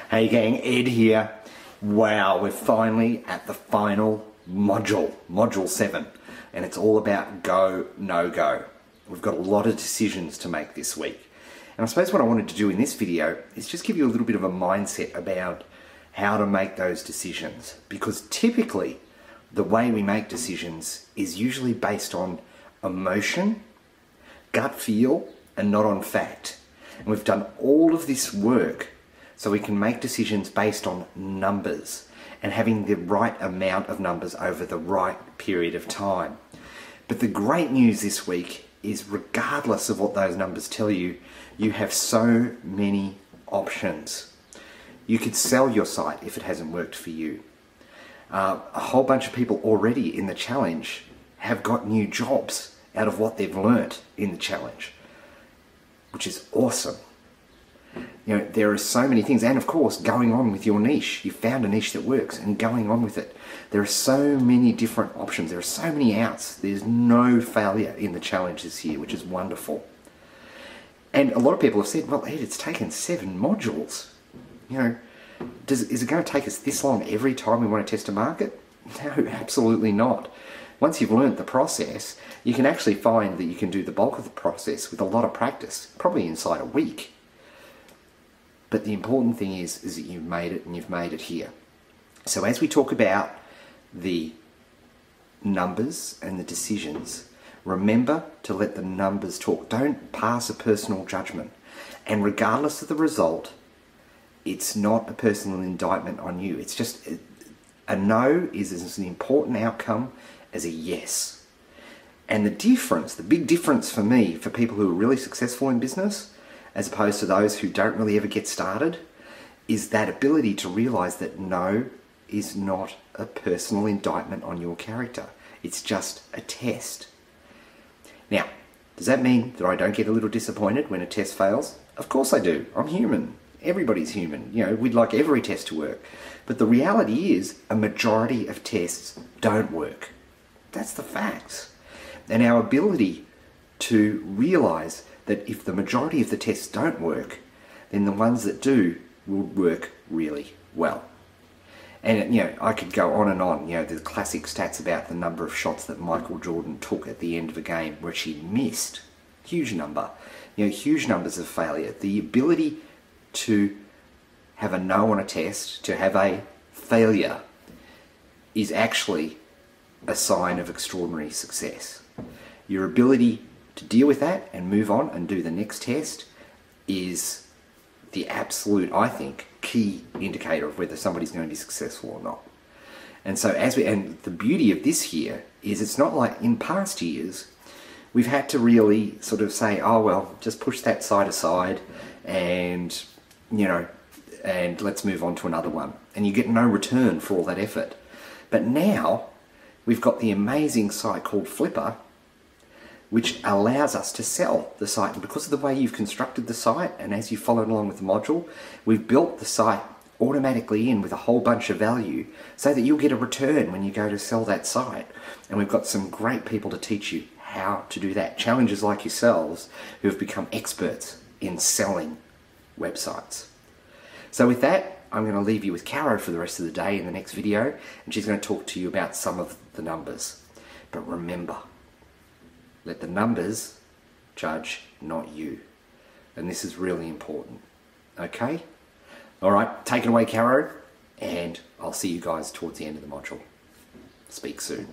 Hey gang, Ed here. Wow, we're finally at the final module, Module 7, and it's all about go, no go. We've got a lot of decisions to make this week. And I suppose what I wanted to do in this video is just give you a little bit of a mindset about how to make those decisions. Because typically, the way we make decisions is usually based on emotion, gut feel, and not on fact. And we've done all of this work so we can make decisions based on numbers and having the right amount of numbers over the right period of time. But the great news this week is, regardless of what those numbers tell you, you have so many options. You could sell your site if it hasn't worked for you. A whole bunch of people already in the challenge have got new jobs out of what they've learnt in the challenge, which is awesome. You know, there are so many things, and of course, going on with your niche. You found a niche that works and going on with it. There are so many different options. There are so many outs. There's no failure in the challenge this year, which is wonderful. And a lot of people have said, well, Ed, it's taken 7 modules. You know, is it going to take us this long every time we want to test a market? No, absolutely not. Once you've learned the process, you can actually find that you can do the bulk of the process with a lot of practice, probably inside a week. But the important thing is that you've made it, and you've made it here. So as we talk about the numbers and the decisions, remember to let the numbers talk. Don't pass a personal judgment. And regardless of the result, it's not a personal indictment on you. It's just a no is as an important outcome as a yes. And the difference, the big difference for me, for people who are really successful in business, as opposed to those who don't really ever get started, is that ability to realize that no is not a personal indictment on your character. It's just a test. Now, does that mean that I don't get a little disappointed when a test fails? Of course I do. I'm human. Everybody's human. You know, we'd like every test to work. But the reality is, a majority of tests don't work. That's the facts. And our ability to realize that if the majority of the tests don't work, then the ones that do will work really well. And you know, I could go on and on. You know, the classic stats about the number of shots that Michael Jordan took at the end of a game, which he missed. Huge number. You know, huge numbers of failure. The ability to have a no on a test, to have a failure, is actually a sign of extraordinary success. Your ability to deal with that and move on and do the next test is the absolute, I think, key indicator of whether somebody's going to be successful or not. And so and the beauty of this here is, it's not like in past years we've had to really sort of say, oh well, just push that site aside and, you know, and let's move on to another one. And you get no return for all that effort. But now we've got the amazing site called Flippa, which allows us to sell the site. And because of the way you've constructed the site, and as you followed along with the module, we've built the site automatically in with a whole bunch of value so that you'll get a return when you go to sell that site. And we've got some great people to teach you how to do that. Challengers like yourselves who have become experts in selling websites. So with that, I'm going to leave you with Caro for the rest of the day in the next video, and she's going to talk to you about some of the numbers. But remember, let the numbers judge, not you. And this is really important. Okay? Alright, take it away, Caro, and I'll see you guys towards the end of the module. Speak soon.